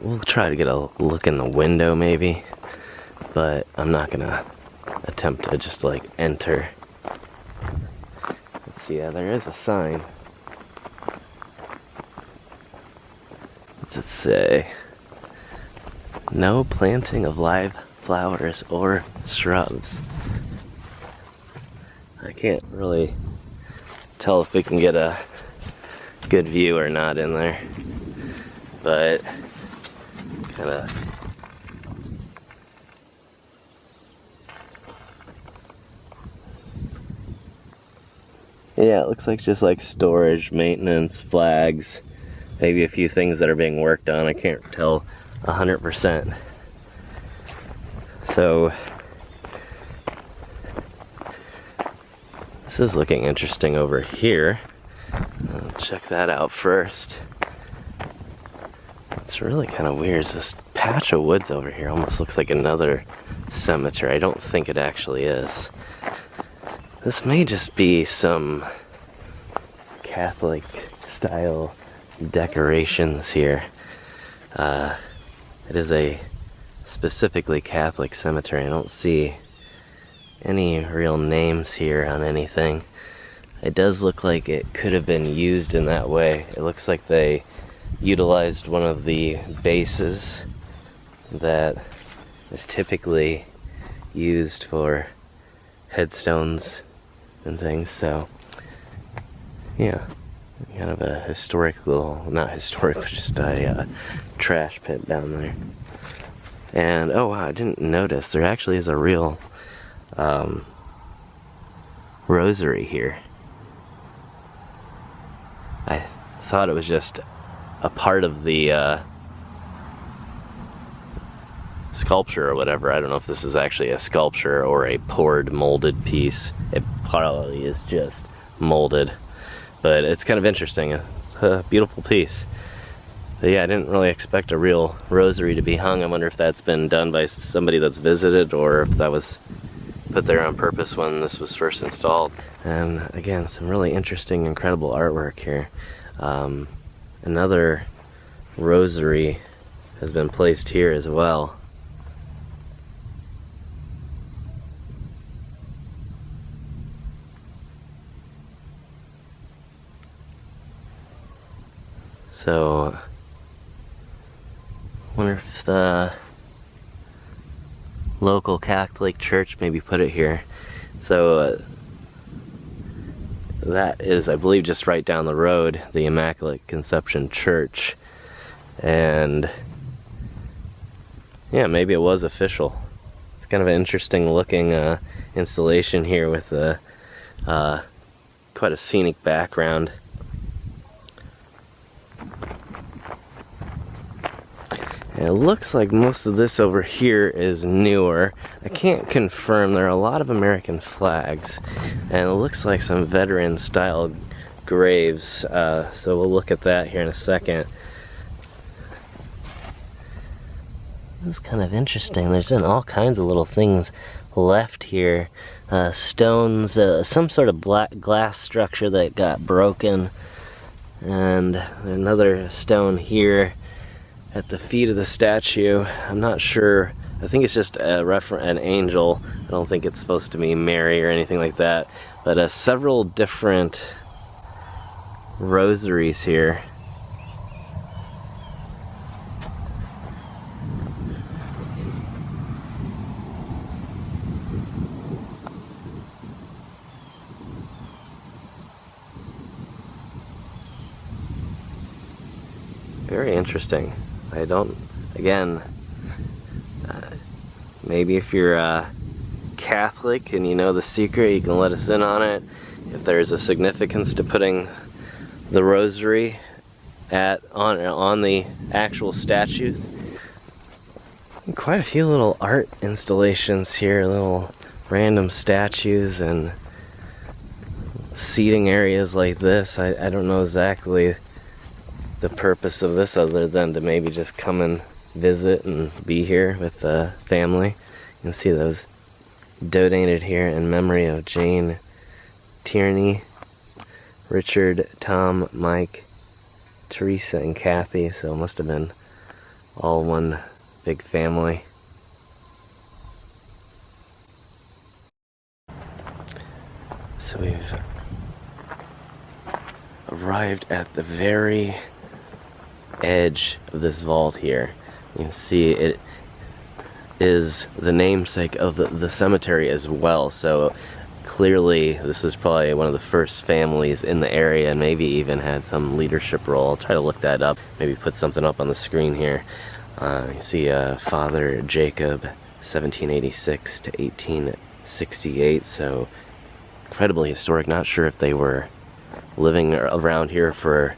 We'll try to get a look in the window maybe, but I'm not gonna attempt to just like enter. Let's see, yeah, there is a sign. What's it say? No planting of live flowers or shrubs. I can't really tell if we can get a good view or not in there, but kind of yeah, it looks like just like storage, maintenance, flags, maybe a few things that are being worked on. I can't tell 100%. So this is looking interesting over here. I'll check that out first. It's really kind of weird. This patch of woods over here almost looks like another cemetery. I don't think it actually is. This may just be some Catholic style decorations here. It is a specifically Catholic cemetery. I don't see any real names here on anything. It does look like it could have been used in that way. It looks like they utilized one of the bases that is typically used for headstones and things, so yeah, kind of a historical, not historic, but just a trash pit down there. And oh wow, I didn't notice there actually is a real rosary here. I thought it was just a part of the sculpture or whatever. I don't know if this is actually a sculpture or a poured molded piece. It probably is just molded, but it's kind of interesting. It's a beautiful piece. But yeah, I didn't really expect a real rosary to be hung. I wonder if that's been done by somebody that's visited, or if that was put there on purpose when this was first installed. And again, some really interesting, incredible artwork here. Another rosary has been placed here as well. So, I wonder if the local Catholic church maybe put it here. So, that is, I believe, just right down the road, the Immaculate Conception Church. And yeah, maybe it was official. It's kind of an interesting looking installation here with quite a scenic background. And it looks like most of this over here is newer. I can't confirm. There are a lot of American flags, and it looks like some veteran style graves, so we'll look at that here in a second. This is kind of interesting. There's been all kinds of little things left here. Stones, some sort of black glass structure that got broken, and another stone here at the feet of the statue. I'm not sure. I think it's just an angel. I don't think it's supposed to be Mary or anything like that. But several different rosaries here. Very interesting. I don't, again, maybe if you're Catholic and you know the secret, you can let us in on it. If there's a significance to putting the rosary on the actual statues. Quite a few little art installations here, little random statues and seating areas like this. I don't know exactly the purpose of this other than to maybe just come and visit and be here with the family. You can see those donated here in memory of Jane Tierney, Richard, Tom, Mike, Teresa, and Kathy. So it must have been all one big family. So we've arrived at the very edge of this vault here. You can see it is the namesake of the cemetery as well, so clearly this is probably one of the first families in the area and maybe even had some leadership role. I'll try to look that up, maybe put something up on the screen here. You see Father Jacob, 1786 to 1868, so incredibly historic. Not sure if they were living around here for,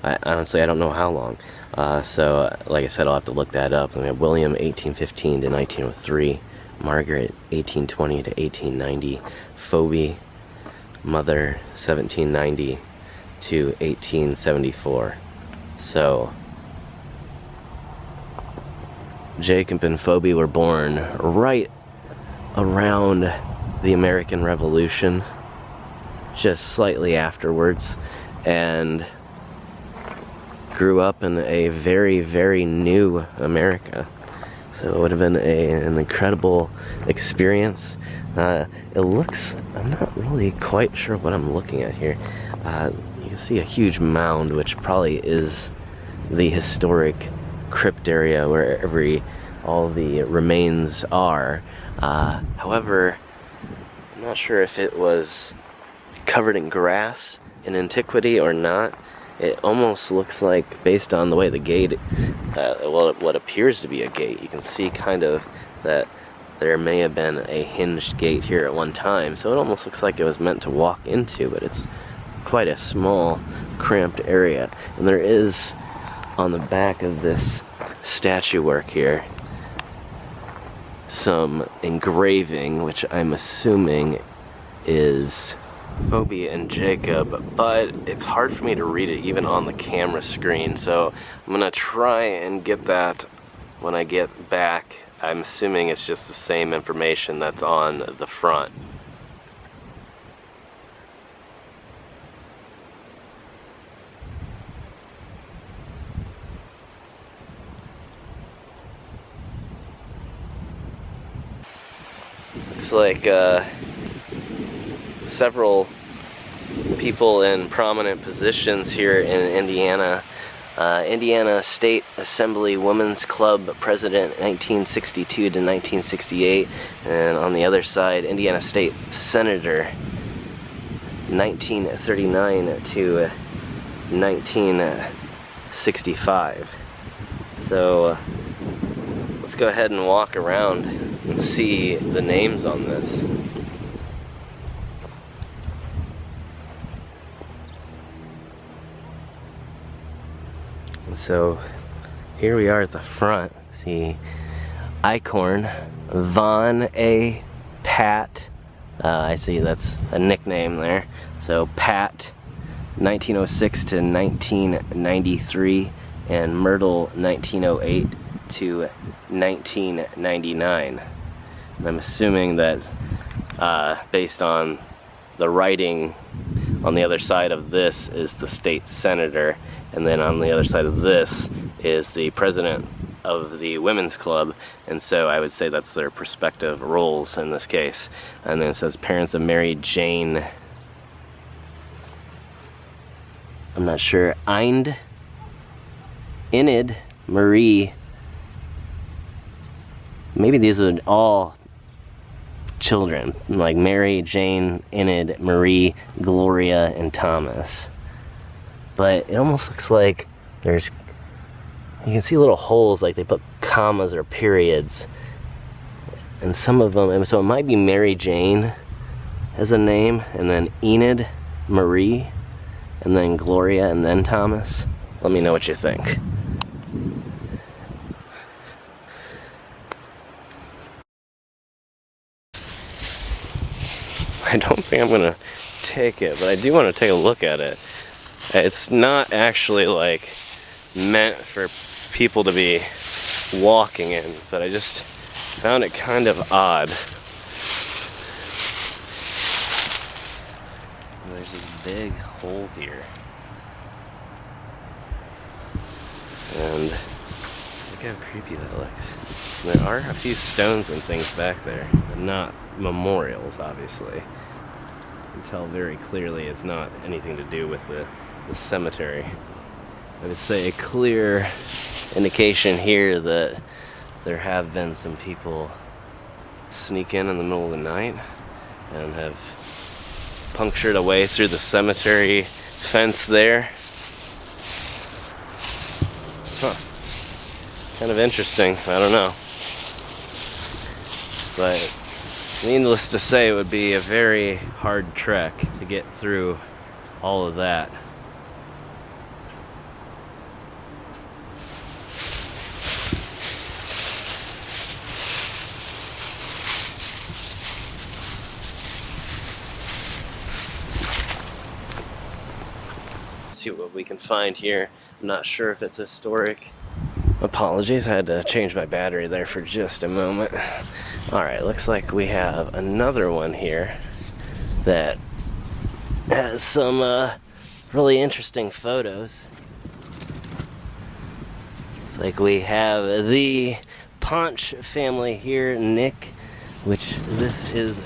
honestly, I don't know how long. So, like I said, I'll have to look that up. We have William, 1815 to 1903. Margaret, 1820 to 1890. Phoebe, mother, 1790 to 1874. So, Jacob and Phoebe were born right around the American Revolution, just slightly afterwards, and grew up in a very, very new America. So it would have been an incredible experience. It looks, I'm not really quite sure what I'm looking at here. You can see a huge mound, which probably is the historic crypt area where all the remains are. However, I'm not sure if it was covered in grass in antiquity or not. It almost looks like, based on the way the gate, what appears to be a gate, you can see kind of that there may have been a hinged gate here at one time, so it almost looks like it was meant to walk into, but it's quite a small, cramped area. And there is, on the back of this statue work here, some engraving, which I'm assuming is Phoebe and Jacob, but it's hard for me to read it even on the camera screen, so I'm gonna try and get that when I get back. I'm assuming it's just the same information that's on the front. It's like several people in prominent positions here in Indiana. Indiana State Assembly Women's Club President 1962 to 1968, and on the other side, Indiana State Senator 1939 to 1965. So let's go ahead and walk around and see the names on this. So here we are at the front. See, Eichhorn, Von A. Pat. I see that's a nickname there. So Pat, 1906 to 1993, and Myrtle, 1908 to 1999. And I'm assuming that based on the writing on the other side of this is the state senator, and then on the other side of this is the president of the women's club, and so I would say that's their respective roles in this case. And then it says parents of Mary Jane, I'm not sure, Enid Marie. Maybe these are all children, like Mary, Jane, Enid, Marie, Gloria, and Thomas. But it almost looks like there's, you can see little holes, like they put commas or periods. And some of them, so it might be Mary Jane as a name, and then Enid, Marie, and then Gloria, and then Thomas. Let me know what you think. I don't think I'm gonna take it, but I do want to take a look at it. It's not actually like meant for people to be walking in, but I just found it kind of odd. There's this big hole here, and Look how creepy that looks. And there are a few stones and things back there, but not memorials, obviously. You can tell very clearly it's not anything to do with the cemetery. I would say a clear indication here that there have been some people sneak in the middle of the night and have punctured a way through the cemetery fence there. Huh. Kind of interesting, I don't know. But needless to say, it would be a very hard trek to get through all of that. See what we can find here. I'm not sure if it's historic. Apologies, I had to change my battery there for just a moment. Alright, looks like we have another one here that has some really interesting photos. It's like we have the Ponch family here, Nick, which this is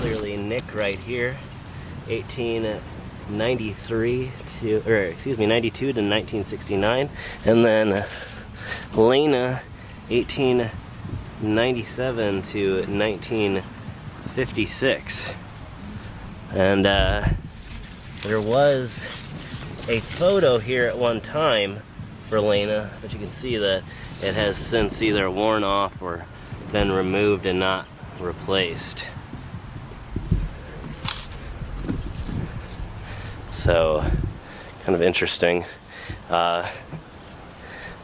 clearly Nick right here, 1893 to, or excuse me, 92 to 1969, and then Lena, 1897 to 1956. And there was a photo here at one time for Lena, but you can see that it has since either worn off or been removed and not replaced. So, kind of interesting.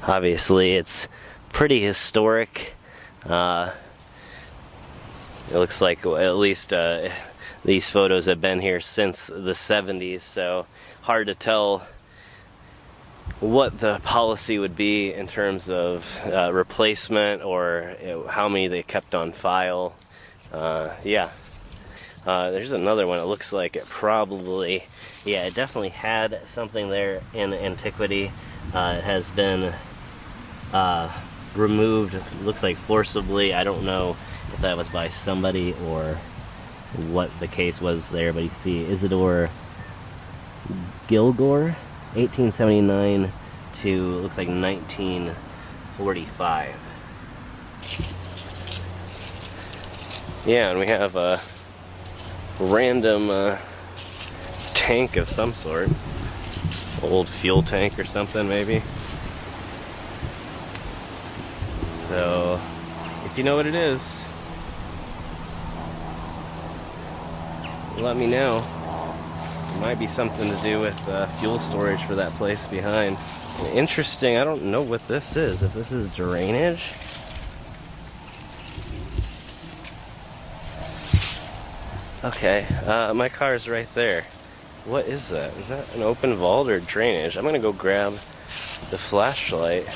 Obviously, it's pretty historic. It looks like at least these photos have been here since the 70s, so hard to tell what the policy would be in terms of replacement or how many they kept on file. Yeah. There's another one. It looks like it probably, yeah, it definitely had something there in antiquity. It has been removed, looks like forcibly. I don't know if that was by somebody or what the case was there, but you can see Isidore Gilgore, 1879 to, looks like 1945. Yeah, and we have a random tank of some sort. Old fuel tank or something, maybe. So, if you know what it is, let me know. It might be something to do with fuel storage for that place behind. Interesting, I don't know what this is. If this is drainage? Okay, my car's right there. What is that? Is that an open vault or drainage? I'm gonna go grab the flashlight.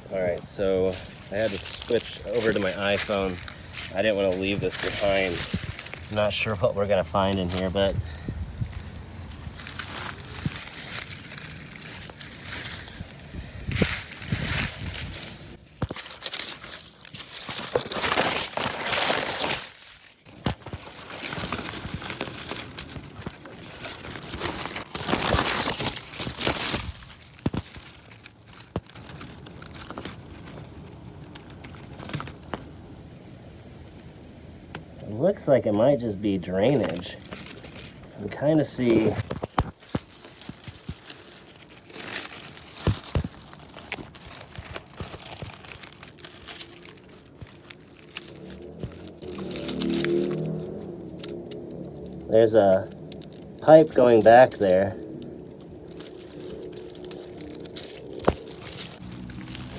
Alright, so I had to switch over to my iPhone. I didn't want to leave this behind. I'm not sure what we're gonna find in here, but it looks like it might just be drainage. I can kind of see there's a pipe going back there.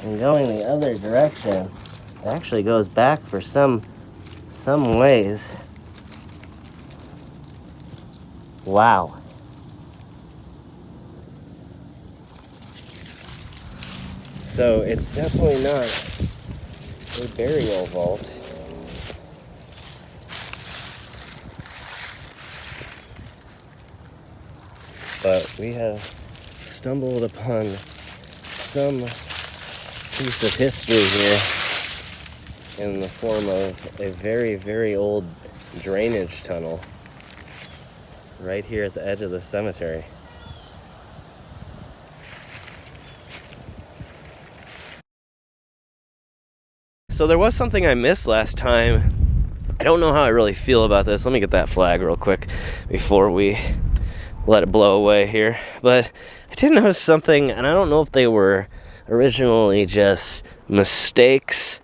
And going the other direction, it actually goes back for some ways. Wow. So it's definitely not a burial vault. But we have stumbled upon some piece of history here in the form of a very, very old drainage tunnel right here at the edge of the cemetery. So there was something I missed last time. I don't know how I really feel about this. Let me get that flag real quick before we let it blow away here. But I did notice something, and I don't know if they were originally just mistakes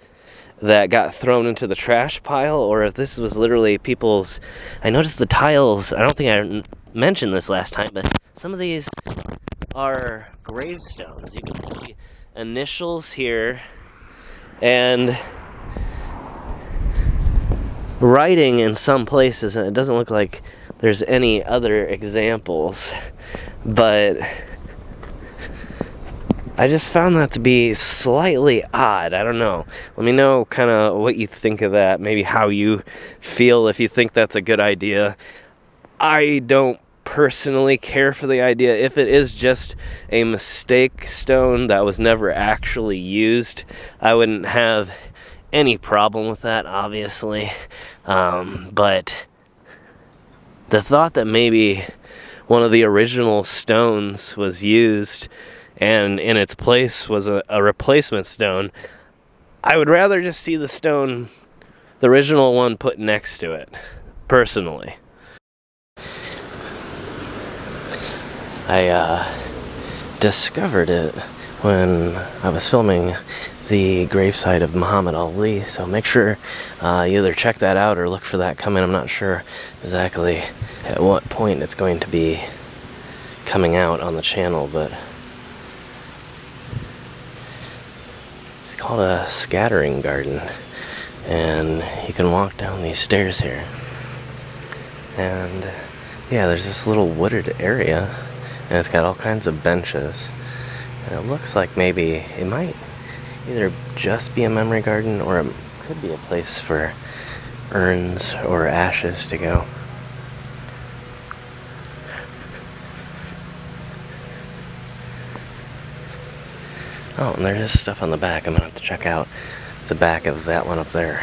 that got thrown into the trash pile, or if this was literally people's... I noticed the tiles, I don't think I mentioned this last time, but some of these are gravestones. You can see initials here, and writing in some places, and it doesn't look like there's any other examples, but I just found that to be slightly odd. I don't know. Let me know kind of what you think of that, maybe how you feel, if you think that's a good idea. I don't personally care for the idea. If it is just a mistake stone that was never actually used, I wouldn't have any problem with that, obviously. But the thought that maybe one of the original stones was used and in its place was a replacement stone, I would rather just see the stone, the original one, put next to it, personally. I discovered it when I was filming the gravesite of Muhammad Ali, so make sure you either check that out or look for that coming. I'm not sure exactly at what point it's going to be coming out on the channel, but it's called a scattering garden, and you can walk down these stairs here, and yeah, there's this little wooded area, and it's got all kinds of benches, and it looks like maybe it might either just be a memory garden, or it could be a place for urns or ashes to go. Oh, and there is stuff on the back. I'm gonna have to check out the back of that one up there.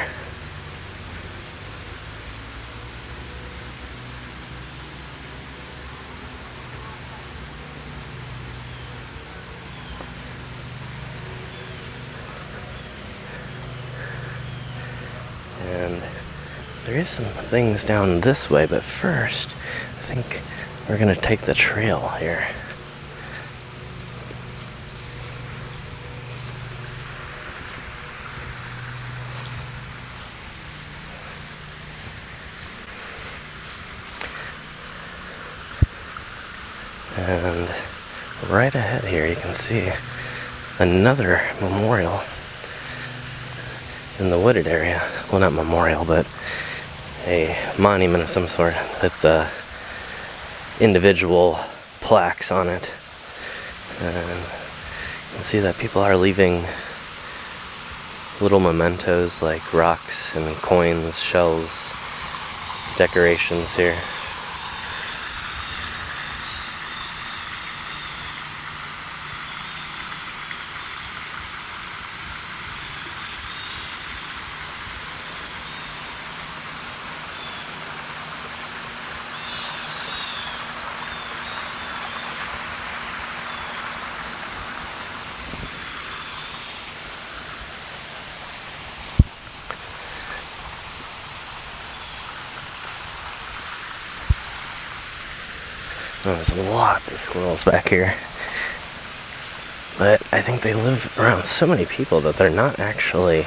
And there is some things down this way, but first, I think we're gonna take the trail here. And right ahead here you can see another memorial in the wooded area. Well, not memorial, but a monument of some sort with individual plaques on it. And you can see that people are leaving little mementos like rocks and coins, shells, decorations here. Oh, there's lots of squirrels back here. But I think they live around so many people that they're not actually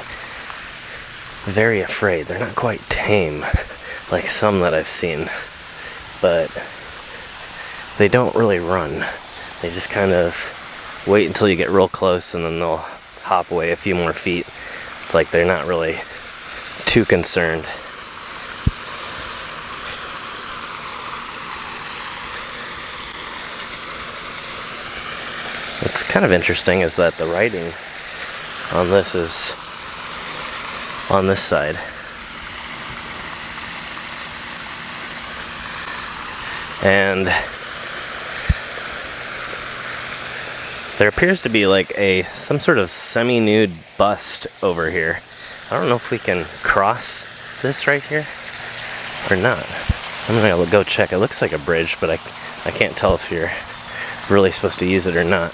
very afraid. They're not quite tame like some that I've seen. But they don't really run. They just kind of wait until you get real close, and then they'll hop away a few more feet. It's like they're not really too concerned. What's kind of interesting is that the writing on this is on this side. And There appears to be like some sort of semi-nude bust over here. I don't know if we can cross this right here or not. I'm gonna go check. It looks like a bridge, but I can't tell if you're really supposed to use it or not.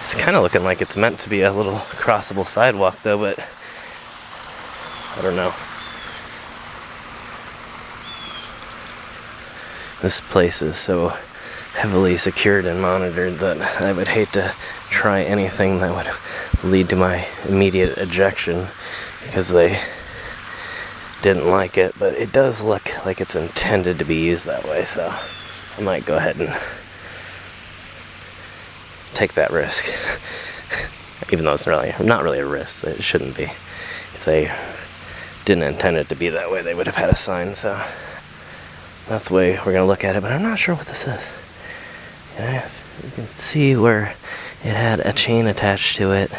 It's kind of looking like it's meant to be a little crossable sidewalk though, but I don't know. This place is so heavily secured and monitored that I would hate to try anything that would lead to my immediate ejection because they didn't like it, but it does look like it's intended to be used that way, so I might go ahead and take that risk. Even though it's not really a risk. It shouldn't be. If they didn't intend it to be that way, they would have had a sign, so that's the way we're gonna look at it, but I'm not sure what this is. You can see where it had a chain attached to it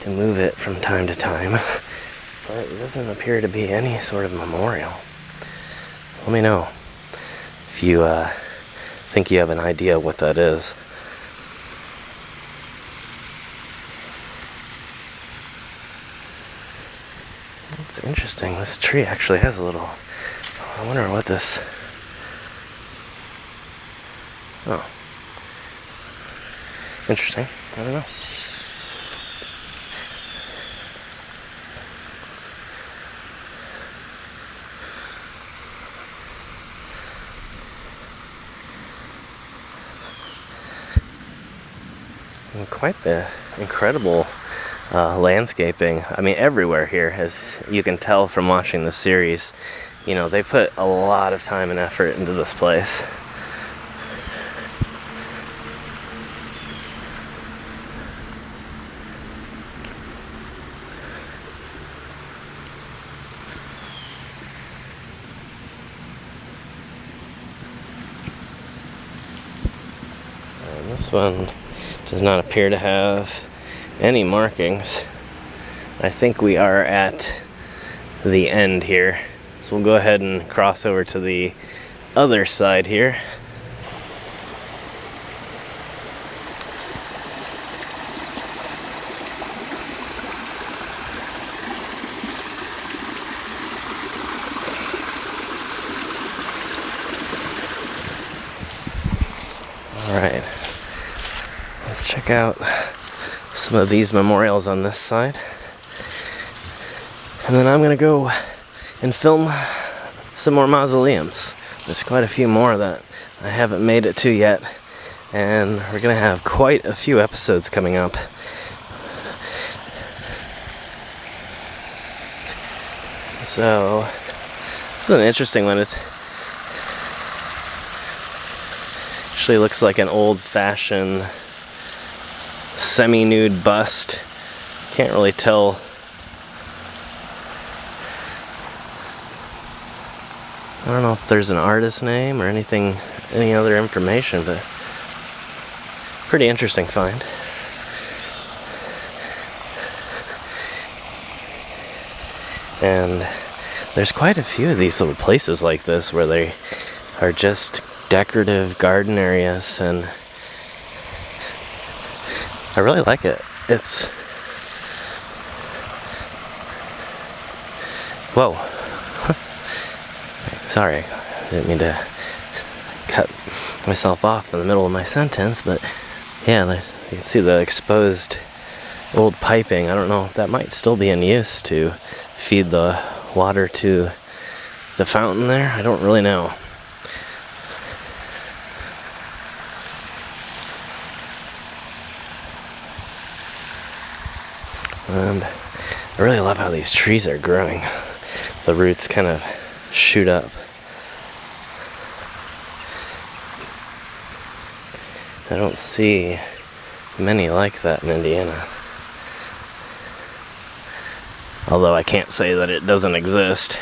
to move it from time to time, but it doesn't appear to be any sort of memorial. Let me know if you think you have an idea what that is. It's interesting. This tree actually has a little... I wonder what this... Oh. Interesting. I don't know. And quite the incredible landscaping. I mean, everywhere here, as you can tell from watching the series. You know, they put a lot of time and effort into this place. And this one does not appear to have any markings. I think we are at the end here. So we'll go ahead and cross over to the other side here. Alright, let's check out some of these memorials on this side. And then I'm gonna go and film some more mausoleums. There's quite a few more that I haven't made it to yet, and we're gonna have quite a few episodes coming up. So this is an interesting one. It actually looks like an old-fashioned semi-nude bust. Can't really tell. I don't know if there's an artist name or anything, any other information, but pretty interesting find. And there's quite a few of these little places like this where they are just decorative garden areas, and I really like it. It's... Whoa. Sorry, I didn't mean to cut myself off in the middle of my sentence, but yeah, you can see the exposed old piping. I don't know if that might still be in use to feed the water to the fountain there. I don't really know. And I really love how these trees are growing. The roots kind of shoot up. I don't see many like that in Indiana. Although I can't say that it doesn't exist.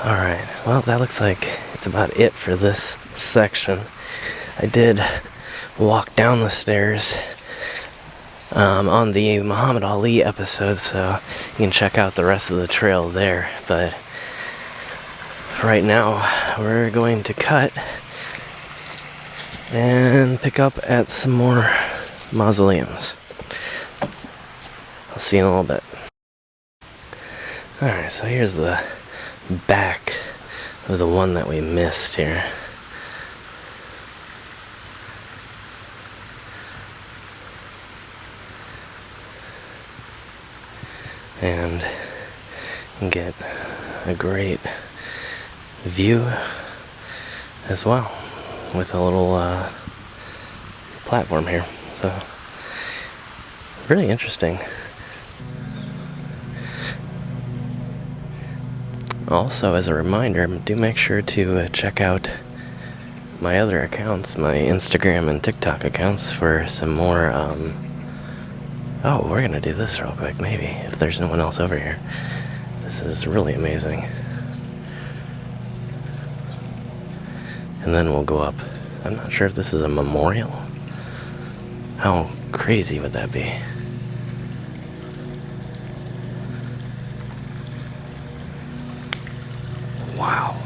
Alright, well that looks like it's about it for this section. I did walk down the stairs on the Muhammad Ali episode, so you can check out the rest of the trail there. But right now, we're going to cut and pick up at some more mausoleums. I'll see you in a little bit. Alright, so here's the back of the one that we missed here. And get a great view as well with a little platform here. So really interesting. Also, as a reminder, do make sure to check out my other accounts, my Instagram and TikTok accounts, for some more oh, we're gonna do this real quick, maybe, if there's no one else over here. This is really amazing. And then we'll go up. I'm not sure if this is a memorial. How crazy would that be? Wow.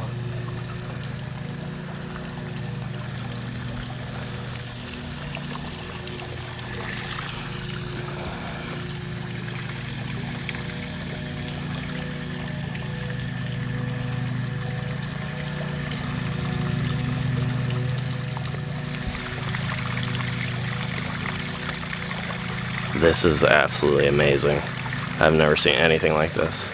This is absolutely amazing. I've never seen anything like this.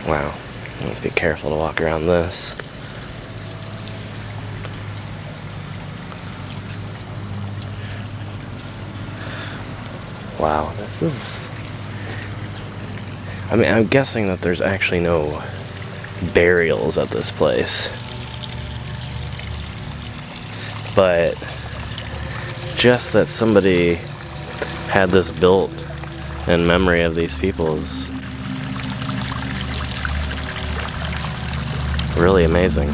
Wow, let's be careful to walk around this. Wow, this is... I mean, I'm guessing that there's actually no burials at this place. But just that somebody had this built in memory of these people is really amazing.